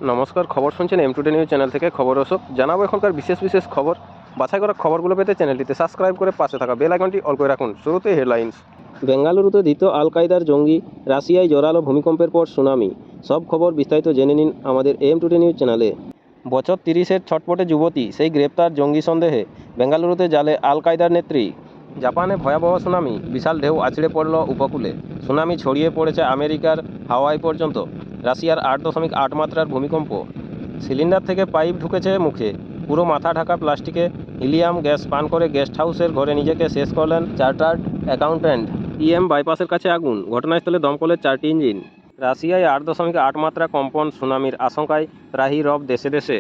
নমস্কার, খবর শুনছেন M2 নিউজ চ্যানেল থেকে। খবর অশোক জানাবো এখনকার বিশেষ খবর। বাছাই করা খবরগুলো পেতে চ্যানেলটিতে সাবস্ক্রাইব করে পাশে থাকা বেল আইকনটি অল করে রাখুন। শুরুতে হেডলাইন্স। বেঙ্গালুরুতে দ্বিতীয় আল কায়দার জঙ্গি, রাশিয়ায় জোরালো ভূমিকম্পের পর সুনামি। সব খবর বিস্তারিত জেনে নিন আমাদের M2 নিউজ চ্যানেলে। বছর 30-এর ছটপটে যুবতী, সেই গ্রেপ্তার জঙ্গি সন্দেহে। বেঙ্গালুরুতে জালে আল কায়দার নেত্রী। জাপানে ভয়াবহ সুনামি, বিশাল ঢেউ আছড়ে পড়ল উপকূলে। সুনামি ছড়িয়ে পড়েছে আমেরিকার হাওয়াই পর্যন্ত। রাশিয়ার 8.8 মাত্রার ভূমিকম্প। সিলিন্ডার থেকে পাইপ ঢুকেছে মুখে, পুরো মাথা ঢাকা প্লাস্টিকে। হিলিয়াম গ্যাস পান করে গেস্ট হাউসের ঘরে নিজেকে শেষ করলেন চার্টার্ড অ্যাকাউন্ট্যান্ট। বাইপাসের কাছে আগুন, ঘটনাস্থলে দমকলের 4টি ইঞ্জিন। রাশিয়ায় 8.8 মাত্রা কম্পন, সুনামির আশঙ্কায় ত্রাহি রব দেশে দেশে।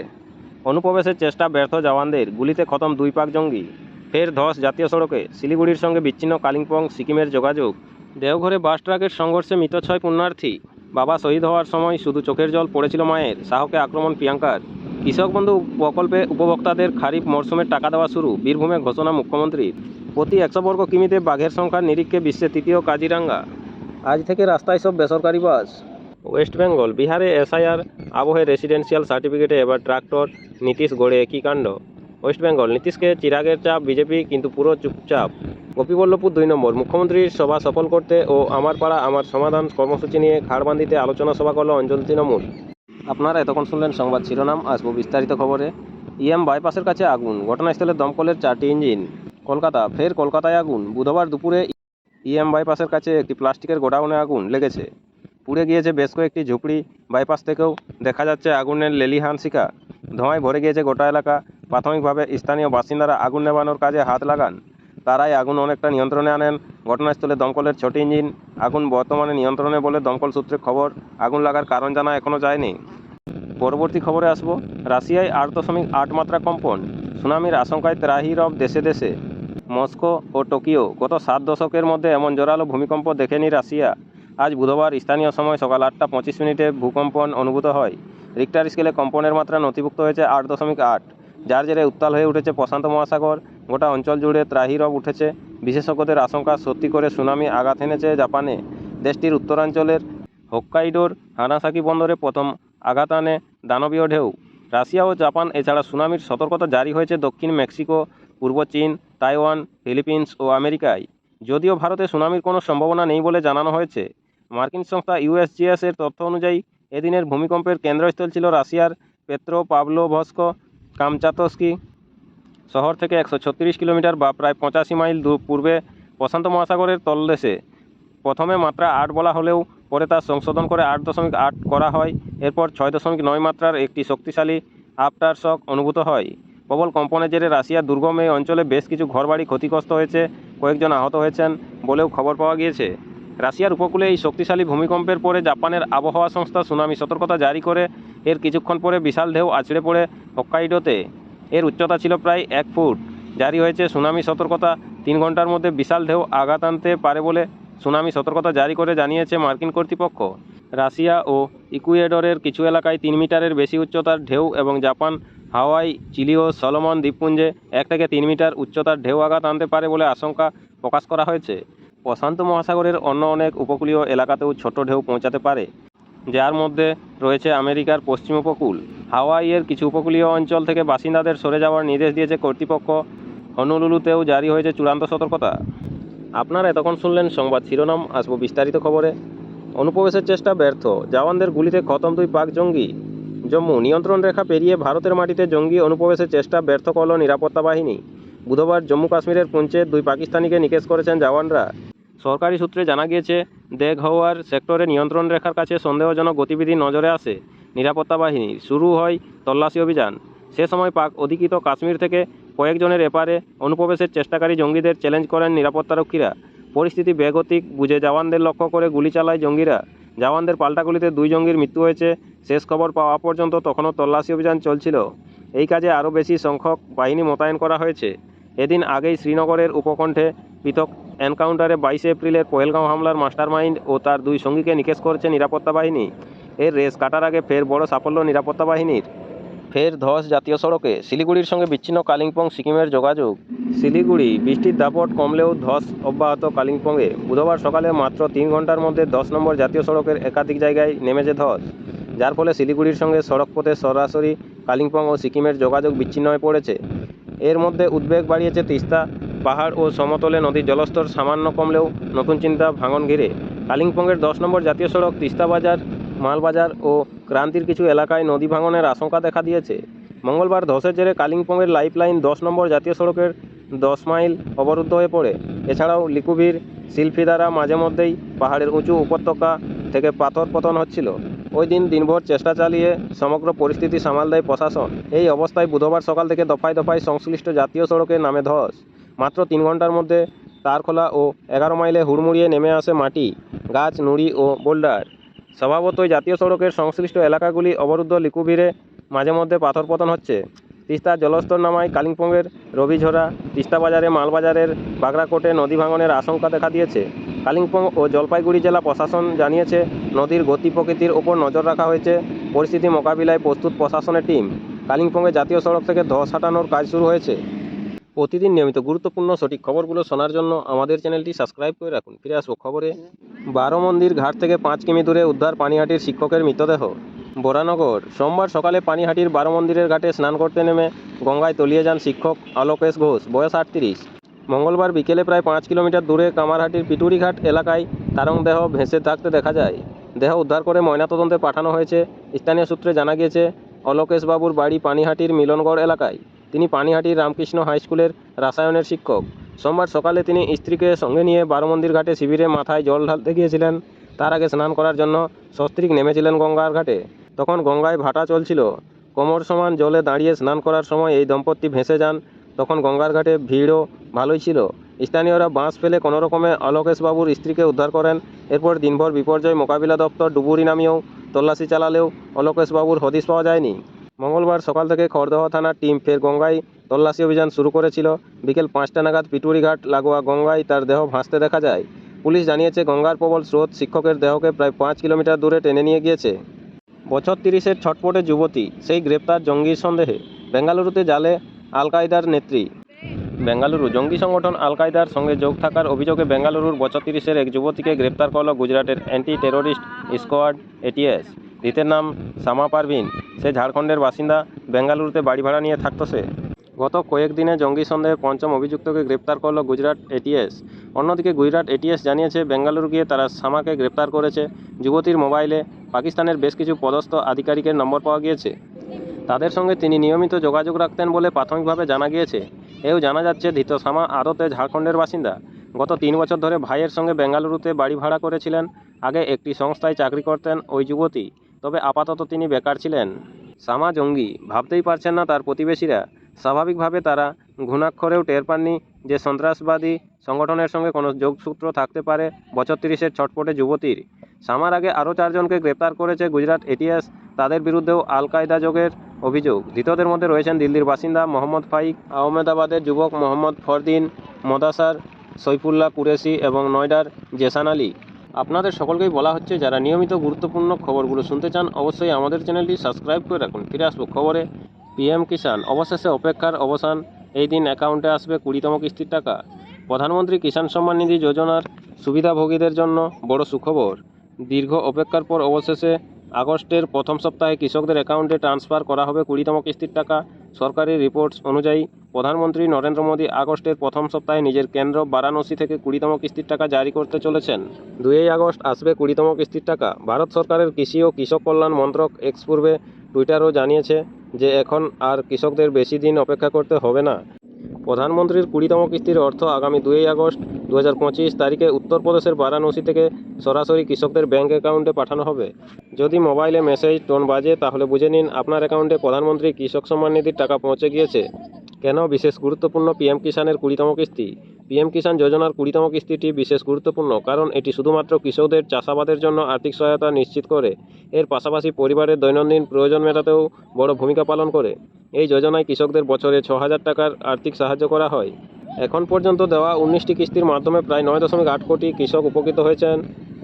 অনুপ্রবেশের চেষ্টা ব্যর্থ জওয়ানদের, গুলিতে খতম 2 পাক জঙ্গি। ফের ধস জাতীয় সড়কে, শিলিগুড়ির সঙ্গে বিচ্ছিন্ন কালিম্পং সিকিমের যোগাযোগ। দেওঘরে বাস ট্রাকের সংঘর্ষে মৃত 6 পুণ্যার্থী। বাবা শহীদ হওয়ার সময় শুধু চোখের জল পড়েছিল মায়ের, সাহকে আক্রমণ প্রিয়াঙ্কার। কৃষক বন্ধু প্রকল্পে উপভোক্তাদের খারিফ মরশুমের টাকা দেওয়া শুরু, বীরভূমে ঘোষণা মুখ্যমন্ত্রীর। প্রতি 100 বর্গ কিমিতে বাঘের সংখ্যার নিরিখে বিশ্বের 3য় কাজিরাঙ্গা। আজ থেকে রাস্তায় সব বেসরকারি বাস। ওয়েস্ট বেঙ্গল, বিহারে SIR আবহে রেসিডেন্সিয়াল সার্টিফিকেটে এবার ট্রাক্টর, নীতিশ গড়ে একই কাণ্ড। ওয়েস্ট বেঙ্গল, নীতিশকে চিরাগের চাপ বিজেপি, কিন্তু পুরো চুপচাপ। গোপীবল্লভপুর 2 নম্বর, মুখ্যমন্ত্রীর সভা সফল করতে ও আমার পাড়া আমার সমাধান কর্মসূচি নিয়ে খাড়বান্দিতে আলোচনা সভা করল অঞ্চল তৃণমূল। আপনারা এতক্ষণ শুনলেন সংবাদ শিরোনাম, আসবো বিস্তারিত খবরে। বাইপাসের কাছে আগুন, ঘটনাস্থলে দমকলের 4টি ইঞ্জিন। কলকাতা, ফের কলকাতায় আগুন। বুধবার দুপুরে বাইপাসের কাছে একটি প্লাস্টিকের গোডাউনে আগুন লেগেছে। পুড়ে গিয়েছে বেশ কয়েকটি ঝুপড়ি। বাইপাস থেকেও দেখা যাচ্ছে আগুনের লেলিহান শিখা। ধোঁয়ায় ভরে গিয়েছে গোটা এলাকা। প্রাথমিকভাবে স্থানীয় বাসিন্দারা আগুন নেভানোর কাজে হাত লাগান। তারাই আগুন অনেকটা নিয়ন্ত্রণে আনেন। ঘটনাস্থলে দমকলের 6টি ইঞ্জিন। আগুন বর্তমানে নিয়ন্ত্রণে বলে দমকল সূত্রে খবর। আগুন লাগার কারণ জানা এখনও যায়নি। পরবর্তী খবরে আসবো। রাশিয়ায় 8.8 মাত্রা কম্পন, সুনামির আশঙ্কায় ত্রাহি রব দেশে দেশে। মস্কো ও টোকিও, গত 7 দশকের মধ্যে এমন জোরালো ভূমিকম্প দেখেনি রাশিয়া। আজ বুধবার স্থানীয় সময় সকাল 8টা 25 ভূকম্পন অনুভূত হয়। রিক্টার স্কেলে কম্পনের মাত্রা নথিভুক্ত হয়েছে 8.8, যার জেরে উত্তাল হয়ে উঠেছে প্রশান্ত মহাসাগর। গোটা অঞ্চল জুড়ে ত্রাহি রব উঠেছে। বিশেষজ্ঞদের আশঙ্কা, সত্যি করে সুনামি আঘাত এনেছে জাপানে। দেশটির উত্তরাঞ্চলের হোক্কাইডোর হানাসাকি বন্দরে প্রথম আঘাত আনে দানবীয় ঢেউ। রাশিয়া ও জাপান এছাড়া সুনামির সতর্কতা জারি হয়েছে দক্ষিণ মেক্সিকো, পূর্ব চীন, তাইওয়ান, ফিলিপিন্স ও আমেরিকায়। যদিও ভারতে সুনামির কোনো সম্ভাবনা নেই বলে জানানো হয়েছে। মার্কিন সংস্থা USGS এর তথ্য অনুযায়ী এদিনের ভূমিকম্পের কেন্দ্রস্থল ছিল রাশিয়ার পেত্রোপাভলোভস্ক কামচাতস্কি শহর থেকে 136 কিলোমিটার বা প্রায় 85 মাইল পূর্বে প্রশান্ত মহাসাগরের তলদেশে। প্রথমে মাত্রা 8 বলা হলেও পরে তার সংশোধন করে 8.8 করা হয়। এরপর 6.9 মাত্রার একটি শক্তিশালী আফটার শক অনুভূত হয়। প্রবল কম্পনের জেরে রাশিয়ার দুর্গম এই অঞ্চলে বেশ কিছু ঘরবাড়ি ক্ষতিগ্রস্ত হয়েছে, কয়েকজন আহত হয়েছেন বলেও খবর পাওয়া গিয়েছে। রাশিয়ার উপকূলে এই শক্তিশালী ভূমিকম্পের পরে জাপানের আবহাওয়া সংস্থা সুনামি সতর্কতা জারি করে। এর কিছুক্ষণ পরে বিশাল ঢেউ আছড়ে পড়ে হোক্কাইডোতে। এর উচ্চতা ছিল প্রায় 1 ফুট। জারি হয়েছে সুনামি সতর্কতা। 3 ঘন্টার মধ্যে বিশাল ঢেউ আঘাত আনতে পারে বলে সুনামি সতর্কতা জারি করে জানিয়েছে মার্কিন কর্তৃপক্ষ। রাশিয়া ও ইকুয়েডরের কিছু এলাকায় 3 মিটারের বেশি উচ্চতার ঢেউ এবং জাপান, হাওয়াই, চিলি ও সলোমন দ্বীপপুঞ্জে 1 থেকে 3 মিটার উচ্চতার ঢেউ আঘাত আনতে পারে বলে আশঙ্কা প্রকাশ করা হয়েছে। প্রশান্ত মহাসাগরের অন্য অনেক উপকূলীয় এলাকাতেও ছোট ঢেউ পৌঁছাতে পারে, যার মধ্যে রয়েছে আমেরিকার পশ্চিম উপকূল। হাওয়াইয়ের কিছু উপকূলীয় অঞ্চল থেকে বাসিন্দাদের সরে যাওয়ার নির্দেশ দিয়েছে কর্তৃপক্ষ। হনুলুলুতেও জারি হয়েছে চূড়ান্ত সতর্কতা। আপনারা এতক্ষণ শুনলেন সংবাদ শিরোনাম, আসবো বিস্তারিত খবরে। অনুপ্রবেশের চেষ্টা ব্যর্থ, জওয়ানদের গুলিতে খতম 2 পাক জঙ্গি। জম্মু, নিয়ন্ত্রণ রেখা পেরিয়ে ভারতের মাটিতে জঙ্গি অনুপ্রবেশের চেষ্টা ব্যর্থ করল নিরাপত্তা বাহিনী। বুধবার জম্মু কাশ্মীরের পুঞ্চে 2 পাকিস্তানিকে নিকেশ করেছেন জওয়ানরা। সরকারি সূত্রে জানা গিয়েছে, দেগহওয়ার সেক্টরে নিয়ন্ত্রণ রেখার কাছে সন্দেহজনক গতিবিধি নজরে আসে নিরাপত্তা বাহিনীর। শুরু হয় তল্লাশি অভিযান। সে সময় পাক অধিকৃত কাশ্মীর থেকে কয়েকজনের এপারে অনুপ্রবেশের চেষ্টাকারী জঙ্গিদের চ্যালেঞ্জ করেন নিরাপত্তারক্ষীরা। পরিস্থিতি বেগতিক বুঝে জওয়ানদের লক্ষ্য করে গুলি চালায় জঙ্গিরা। জওয়ানদের পাল্টা গুলিতে 2 জঙ্গির মৃত্যু হয়েছে। শেষ খবর পাওয়া পর্যন্ত তখনও তল্লাশি অভিযান চলছিল। এই কাজে আরও বেশি সংখ্যক বাহিনী মোতায়েন করা হয়েছে। এদিন আগেই শ্রীনগরের উপকণ্ঠে পৃথক এনকাউন্টারে 22 এপ্রিলের পহেলগাঁও হামলার মাস্টারমাইন্ড ও তার 2 সঙ্গীকে নিকেশ করেছে নিরাপত্তা বাহিনী। এর রেস কাটার আগে ফের বড় সাফল্য নিরাপত্তা বাহিনীর। ফের ধস জাতীয় সড়কে, শিলিগুড়ির সঙ্গে বিচ্ছিন্ন কালিম্পং সিকিমের যোগাযোগ। শিলিগুড়ি, বৃষ্টির দাপট কমলেও ধস অব্যাহত কালিম্পংয়ে। বুধবার সকালে মাত্র 3 ঘন্টার মধ্যে 10 নম্বর জাতীয় সড়কের একাধিক জায়গায় নেমেছে ধস। যার ফলে শিলিগুড়ির সঙ্গে সড়কপথে সরাসরি কালিম্পং ও সিকিমের যোগাযোগ বিচ্ছিন্ন হয়ে পড়েছে। এর মধ্যে উদ্বেগ বাড়িয়েছে তিস্তা পাহাড় ও সমতলে নদীর জলস্তর সামান্য কমলেও নতুন চিন্তা ভাঙন ঘিরে। কালিম্পংয়ের 10 নম্বর জাতীয় সড়ক তিস্তা বাজার, মালবাজার ও ক্রান্তির কিছু এলাকায় নদী ভাঙনের আশঙ্কা দেখা দিয়েছে। মঙ্গলবার ধসের জেরে কালিম্পংয়ের লাইফলাইন 10 নম্বর জাতীয় সড়কের 10 মাইল অবরুদ্ধ হয়ে পড়ে। এছাড়াও লিকুভির শিলফিদারা মাঝে মধ্যেই পাহাড়ের উঁচু উপত্যকা থেকে পাথর পতন হচ্ছিল। ওই দিন দিনভর চেষ্টা চালিয়ে সমগ্র পরিস্থিতি সামাল দেয় প্রশাসন। এই অবস্থায় বুধবার সকাল থেকে দফায় দফায় সংশ্লিষ্ট জাতীয় সড়কে নামে ধস। মাত্র 3 ঘন্টার মধ্যে তারখোলা ও 11 মাইলে হুড়মুড়িয়ে নেমে আসে মাটি, গাছ, নুড়ি ও বোল্ডার। স্বভাবতই জাতীয় সড়কের সংশ্লিষ্ট এলাকাগুলি অবরুদ্ধ। লিকুভিরে মাঝে মধ্যে পাথর পতন হচ্ছে। তিস্তার জলস্তর নামায় কালিম্পংয়ের রবিঝরা, তিস্তা বাজারে, মালবাজারের বাগরাকোটে নদী ভাঙনের আশঙ্কা দেখা দিয়েছে। কালিম্পং ও জলপাইগুড়ি জেলা প্রশাসন জানিয়েছে, নদীর গতি প্রকৃতির ওপর নজর রাখা হয়েছে। পরিস্থিতি মোকাবিলায় প্রস্তুত প্রশাসনের টিম। কালিম্পংয়ে জাতীয় সড়ক থেকে ধস হটানোর কাজ শুরু হয়েছে। প্রতিদিন নিয়মিত গুরুত্বপূর্ণ সঠিক খবরগুলো শোনার জন্য আমাদের চ্যানেলটি সাবস্ক্রাইব করে রাখুন। ফিরে আসবো খবরে। 12 মন্দির ঘাট থেকে 5 কিমি দূরে উদ্ধার পানিহাটির শিক্ষকের মৃতদেহ। বরানগর সোমবার সকালে পানিহাটির 12 মন্দিরের ঘাটে স্নান করতে নেমে গঙ্গায় তলিয়ে যান শিক্ষক আলোকেশ ঘোষ, বয়স 38। মঙ্গলবার বিকেলে প্রায় 5 কিলোমিটার দূরে কামারহাটির পিটুরিঘাট এলাকায় তারং দেহ ভেসে থাকতে দেখা যায়। দেহ উদ্ধার করে ময়নাতদন্তে পাঠানো হয়েছে। স্থানীয় সূত্রে জানা গিয়েছে, অলোকেশ বাবুর বাড়ি পানিহাটির মিলনগড় এলাকায়। তিনি পানিহাটির রামকৃষ্ণ হাই স্কুলের রসায়নের শিক্ষক। সোমবার সকালে তিনি স্ত্রীকে সঙ্গে নিয়ে 12 মন্দির ঘাটে শিবিরে মাথায় জল ঢালতে গিয়েছিলেন। তার আগে স্নান করার জন্য সস্ত্রীক নেমেছিলেন গঙ্গার ঘাটে। তখন গঙ্গায় ভাটা চলছিল। কোমর সমান জলে দাঁড়িয়ে স্নান করার সময় এই দম্পতি ভেসে যান। তখন গঙ্গার ঘাটে ভিড়ও ভালোই ছিল। স্থানীয়রা বাঁশ ফেলে কোনোরকমে অলোকেশ বাবুর স্ত্রীকে উদ্ধার করেন। এরপর দিনভর বিপর্যয় মোকাবিলা দপ্তর ডুবুরি নামিয়েও তল্লাশি চালালেও অলোকেশ বাবুর হদিশ পাওয়া যায়নি। মঙ্গলবার সকাল থেকে খড়দহ থানার টিম ফের গঙ্গায় তল্লাশি অভিযান শুরু করেছিল। বিকেল 5টা নাগাদ পিটুরিঘাট লাগোয়া গঙ্গায় তার দেহ ভাসতে দেখা যায়। পুলিশ জানিয়েছে, গঙ্গার প্রবল স্রোত শিক্ষকের দেহকে প্রায় 5 কিলোমিটার দূরে টেনে নিয়ে গিয়েছে। বছর 30-এর ছটপটে যুবতী, সেই গ্রেপ্তার জঙ্গির সন্দেহে। বেঙ্গালুরুতে জালে আল কায়দার নেত্রী। বেঙ্গালুরু জঙ্গি সংগঠন আল কায়দার সঙ্গে যোগ থাকার অভিযোগে বেঙ্গালুরুর বছর 30-এর এক যুবতীকে গ্রেপ্তার করল গুজরাটের অ্যান্টি টেরোরিস্ট স্কোয়াড এটিএস। ধৃতের নাম সামা পারভিন। সে ঝাড়খণ্ডের বাসিন্দা। বেঙ্গালুরুতে বাড়ি ভাড়া নিয়ে থাকত সে। গত কয়েকদিনে জঙ্গি সন্দেহে 5ম অভিযুক্তকে গ্রেপ্তার করল গুজরাট এটিএস। অন্যদিকে গুজরাট এটিএস জানিয়েছে, বেঙ্গালুরু গিয়ে তারা সামাকে গ্রেপ্তার করেছে। যুবতীর মোবাইলে পাকিস্তানের বেশ কিছু পদস্থ আধিকারিকের নম্বর পাওয়া গিয়েছে। তাদের সঙ্গে তিনি নিয়মিত যোগাযোগ রাখতেন বলে প্রাথমিকভাবে জানা গিয়েছে। এও জানা যাচ্ছে, ধৃত সামা আদতে ঝাড়খণ্ডের বাসিন্দা। গত 3 বছর ধরে ভাইয়ের সঙ্গে বেঙ্গালুরুতে বাড়ি ভাড়া করেছিলেন। আগে একটি সংস্থায় চাকরি করতেন ওই যুবতী, তবে আপাতত তিনি বেকার ছিলেন। সামা জঙ্গি ভাবতেই পারছেন না তার প্রতিবেশীরা। স্বাভাবিকভাবে তারা ঘুণাক্ষরেও টের পাননি যে সন্ত্রাসবাদী সংগঠনের সঙ্গে কোনো যোগসূত্র থাকতে পারে বছর 30-এর ছটপটে যুবতীর। সামার আগে আরও 4 জনকে গ্রেপ্তার করেছে গুজরাট এটিএস। তাদের বিরুদ্ধেও আল কায়দা যোগের অভিযোগ। ধৃতদের মধ্যে রয়েছেন দিল্লির বাসিন্দা মোহাম্মদ ফাইক, আহমেদাবাদের যুবক মোহাম্মদ ফরদিন, মদাসার সৈফুল্লাহ কুরেশি এবং নয়ডার জেসান আলী। আপনাদের সকলকেই বলা হচ্ছে, যারা নিয়মিত গুরুত্বপূর্ণ খবরগুলো শুনতে চান অবশ্যই আমাদের চ্যানেলটি সাবস্ক্রাইব করে রাখুন। ফিরে আসবো খবরে। পিএম কিষাণ অবশেষে অপেক্ষার অবসান। এই দিন অ্যাকাউন্টে আসবে 20তম কিস্তির টাকা। প্রধানমন্ত্রী কিষাণ সম্মান নিধি যোজনার সুবিধাভোগীদের জন্য বড় সুখবর। দীর্ঘ অপেক্ষার পর অবশেষে আগস্টের প্রথম সপ্তাহে কৃষকদের অ্যাকাউন্টে ট্রান্সফার করা হবে 20তম কিস্তির টাকা। সরকারি রিপোর্টস অনুযায়ী প্রধানমন্ত্রী নরেন্দ্র মোদী আগস্টের প্রথম সপ্তাহে নিজের কেন্দ্র বারাণসী থেকে 20তম কিস্তির টাকা জারি করতে চলেছেন। 2 আগস্ট আসবে 20তম কিস্তির টাকা। ভারত সরকারের কৃষি ও কৃষক কল্যাণ মন্ত্রক এক্স পূর্বে টুইটারও জানিয়েছে যে এখন আর কৃষকদের বেশি দিন অপেক্ষা করতে হবে না। প্রধানমন্ত্রীর 20তম কিস্তির অর্থ আগামী 2 আগস্ট 2025 তারিখে উত্তরপ্রদেশের বারাণসী থেকে সরাসরি কৃষকদের ব্যাঙ্ক অ্যাকাউন্টে পাঠানো হবে। যদি মোবাইলে মেসেজ টোন বাজে, তাহলে বুঝে নিন আপনার অ্যাকাউন্টে প্রধানমন্ত্রী কৃষক সম্মান নিধির টাকা পৌঁছে গিয়েছে। কেন বিশেষ গুরুত্বপূর্ণ পিএম কিষাণের 20তম কিস্তি? পিএম কিষাণ যোজনার 20তম কিস্তিটি বিশেষ গুরুত্বপূর্ণ, কারণ এটি শুধুমাত্র কৃষকদের চাষাবাদের জন্য আর্থিক সহায়তা নিশ্চিত করে। এর পাশাপাশি পরিবারের দৈনন্দিন প্রয়োজন মেটাতেও বড় ভূমিকা পালন করে। এই যোজনায় কৃষকদের বছরে 6,000 টাকার আর্থিক সাহায্য করা হয়। এখন পর্যন্ত দেওয়া 19টি কিস্তির মাধ্যমে প্রায় 9.8 কোটি কৃষক উপকৃত হয়েছেন,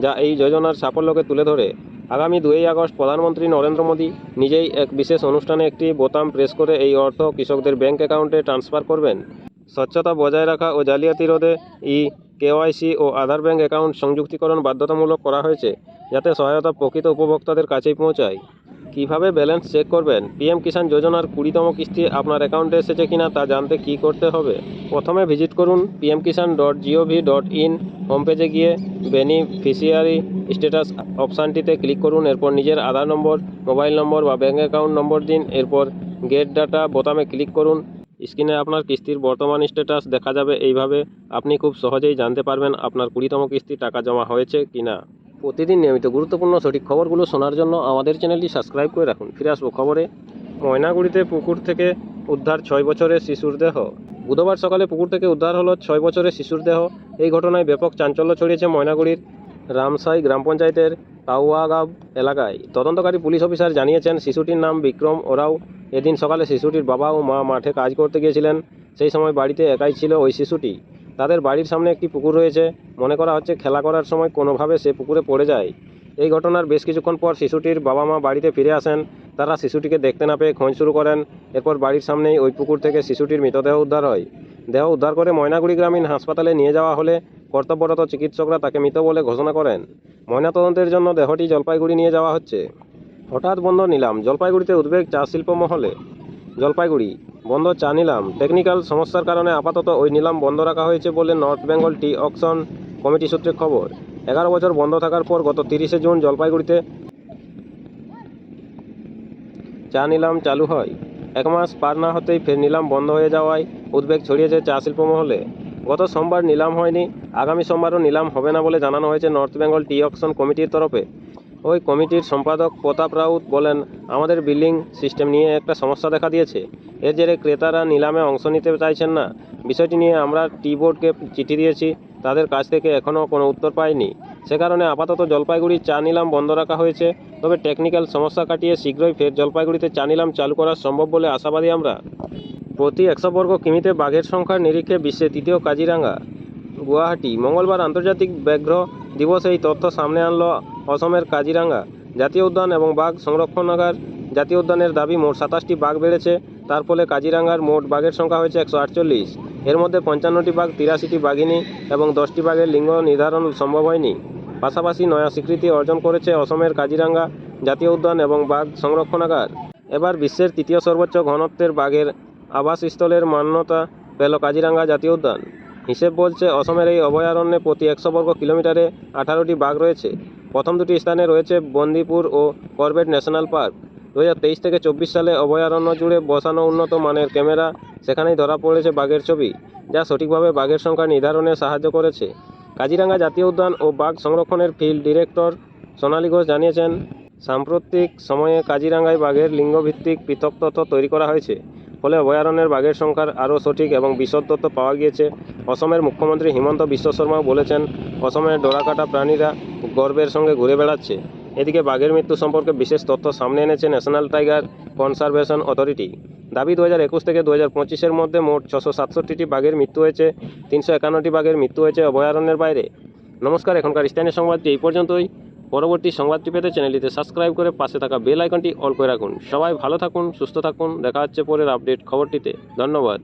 যা এই যোজনার সাফল্যকে তুলে ধরে। আগামী 2 আগস্ট প্রধানমন্ত্রী নরেন্দ্র মোদী নিজেই এক বিশেষ অনুষ্ঠানে একটি বোতাম প্রেস করে এই অর্থ কৃষকদের ব্যাঙ্ক অ্যাকাউন্টে ট্রান্সফার করবেন। স্বচ্ছতা বজায় রাখা ও জালিয়াতি রোধে ই কেওয়াইসি ও আধার ব্যাংক অ্যাকাউন্ট সংযুক্তিকরণ বাধ্যতামূলক করা হয়েছে, যাতে সহায়তা প্রকৃত উপভোক্তাদের কাছেই পৌঁছায়। কিভাবে ব্যালেন্স চেক করবেন? পিএম কিষাণ যোজনার 20তম কিস্তি আপনার অ্যাকাউন্টে এসেছে কিনা তা জানতে কী করতে হবে? প্রথমে ভিজিট করুন pmkisan.gov.in হোম পেজে গিয়ে বেনিফিশিয়ারি স্ট্যাটাস অপশানটিতে ক্লিক করুন। এরপর নিজের আধার নম্বর, মোবাইল নম্বর বা ব্যাঙ্ক অ্যাকাউন্ট নম্বর দিন। এরপর গেট ডাটা বোতামে ক্লিক করুন। স্ক্রিনে আপনার কিস্তির বর্তমান স্ট্যাটাস দেখা যাবে। এইভাবে আপনি খুব সহজেই জানতে পারবেন আপনার 20তম কিস্তি টাকা জমা হয়েছে কিনা। প্রতিদিন নিয়মিত গুরুত্বপূর্ণ সঠিক খবরগুলো শোনার জন্য আমাদের চ্যানেলটি সাবস্ক্রাইব করে রাখুন। ফিরে আসবো খবরে। ময়নাগুড়িতে পুকুর থেকে উদ্ধার 6 বছরের শিশুর দেহ। বুধবার সকালে পুকুর থেকে উদ্ধার হলো 6 বছরের শিশুর দেহ। এই ঘটনায় ব্যাপক চাঞ্চল্য ছড়িয়েছে ময়নাগুড়ির রামসাই গ্রাম পঞ্চায়েতের তাওয়াগাব এলাকায়। তদন্তকারী পুলিশ অফিসার জানিয়েছেন, শিশুটির নাম বিক্রম ওরাও। এদিন সকালে শিশুটির বাবা ও মা মাঠে কাজ করতে গিয়েছিলেন। সেই সময় বাড়িতে একাই ছিল ওই শিশুটি। তাদের বাড়ির সামনে একটি পুকুর রয়েছে। মনে করা হচ্ছে খেলা করার সময় কোনোভাবে সে পুকুরে পড়ে যায়। এই ঘটনার বেশ কিছুক্ষণ পর শিশুটির বাবা মা বাড়িতে ফিরে আসেন। তারা শিশুটিকে দেখতে না পেয়ে খোঁজ শুরু করেন। এরপর বাড়ির সামনেই ওই পুকুর থেকে শিশুটির মৃতদেহ উদ্ধার হয়। দেহ উদ্ধার করে ময়নাগুড়ি গ্রামীণ হাসপাতালে নিয়ে যাওয়া হলে কর্তব্যরত চিকিৎসকরা তাকে মৃত বলে ঘোষণা করেন। ময়নাতদন্তের জন্য দেহটি জলপাইগুড়ি নিয়ে যাওয়া হচ্ছে। হঠাৎ বন্ধ নিলাম, জলপাইগুড়িতে উদ্বেগ চা শিল্প মহলে। জলপাইগুড়ি বন্ধ চা নিলাম। টেকনিক্যাল সমস্যার কারণে আপাতত ওই নিলাম বন্ধ রাখা হয়েছে বলে নর্থ বেঙ্গল টি অকশন কমিটি সূত্রে খবর। 11 বছর বন্ধ থাকার পর গত 30শে জুন জলপাইগুড়িতে চা নিলাম চালু হয়। 1 মাস পার না হতেই ফের নিলাম বন্ধ হয়ে যাওয়ায় উদ্বেগ ছড়িয়েছে চা শিল্প মহলে। গত সোমবার নিলাম হয়নি, আগামী সোমবারও নিলাম হবে না বলে জানানো হয়েছে নর্থ বেঙ্গল টি অকশন কমিটির তরফে। ওই কমিটির সম্পাদক প্রতাপ রাউত বলেন, আমাদের বিলিং সিস্টেম নিয়ে একটা সমস্যা দেখা দিয়েছে। এর জেরে ক্রেতারা নিলামে অংশ নিতে চাইছেন না। বিষয়টি নিয়ে আমরা টি বোর্ডকে চিঠি দিয়েছি, তাদের কাছ থেকে এখনও কোনো উত্তর পাইনি। সে কারণে আপাতত জলপাইগুড়ির চা নিলাম বন্ধ রাখা হয়েছে। তবে টেকনিক্যাল সমস্যা কাটিয়ে শীঘ্রই ফের জলপাইগুড়িতে চা নিলাম চালু করা সম্ভব বলে আশাবাদী আমরা। প্রতি 100 বর্গ কিমিতে বাঘের সংখ্যার নিরিখে বিশ্বে 3য় কাজিরাঙ্গা। গুয়াহাটি মঙ্গলবার আন্তর্জাতিক ব্যাঘ্র দিবস। এই তথ্য সামনে আনলো অসমের কাজিরাঙ্গা জাতীয় উদ্যান এবং বাঘ সংরক্ষণাগার। জাতীয় উদ্যানের দাবি, মোট 27টি বাঘ বেড়েছে। তার ফলে কাজিরাঙ্গার মোট বাঘের সংখ্যা হয়েছে 148। এর মধ্যে 55টি বাঘ, 83টি বাঘিনী এবং 10টি বাঘের লিঙ্গ নির্ধারণ সম্ভব হয়নি। পাশাপাশি নয়া স্বীকৃতি অর্জন করেছে অসমের কাজিরাঙ্গা জাতীয় উদ্যান এবং বাঘ সংরক্ষণাগার। এবার বিশ্বের 3য় সর্বোচ্চ ঘনত্বের বাঘের আবাসস্থলের মান্যতা পেল কাজিরাঙ্গা জাতীয় উদ্যান। হিসেব বলছে, অসমের এই অভয়ারণ্যে প্রতি 100 বর্গ কিলোমিটারে 18টি বাঘ রয়েছে। প্রথম দুটি স্থানে রয়েছে বন্দিপুর ও করবেট ন্যাশনাল পার্ক। 2023 থেকে 24 সালে অভয়ারণ্য জুড়ে বসানো উন্নত মানের ক্যামেরা, সেখানেই ধরা পড়েছে বাঘের ছবি, যা সঠিকভাবে বাঘের সংখ্যা নির্ধারণে সাহায্য করেছে। কাজিরাঙ্গা জাতীয় উদ্যান ও বাঘ সংরক্ষণের ফিল্ড ডিরেক্টর সোনালী ঘোষ জানিয়েছেন, সাম্প্রতিক সময়ে কাজিরাঙ্গায় বাঘের লিঙ্গভিত্তিক পৃথক তথ্য তৈরি করা হয়েছে। ফলে অভয়ারণ্যের বাঘের সংখ্যার আরও সঠিক এবং বিশদ তথ্য পাওয়া গিয়েছে। অসমের মুখ্যমন্ত্রী হিমন্ত বিশ্ব শর্মাও বলেছেন, অসমের ডোরাকাটা প্রাণীরা গর্বের সঙ্গে ঘুরে বেড়াচ্ছে। এদিকে বাঘের মৃত্যু সম্পর্কে বিশেষ তথ্য সামনে এনেছে ন্যাশনাল টাইগার কনসারভেশন অথরিটি। দাবি, 2021 থেকে 2025-এর মধ্যে মোট 667টি বাঘের মৃত্যু হয়েছে। 351টি বাঘের মৃত্যু হয়েছে অভয়ারণ্যের বাইরে। নমস্কার, এখনকার স্থানীয় সংবাদটি এই পর্যন্তই। পরবর্তী সংবাদটি পেতে চ্যানেলটিতে সাবস্ক্রাইব করে পাশে থাকা বেল আইকনটি অল করে রাখুন। সবাই ভালো থাকুন, সুস্থ থাকুন। দেখা হচ্ছে পরের আপডেট খবরটিতে। ধন্যবাদ।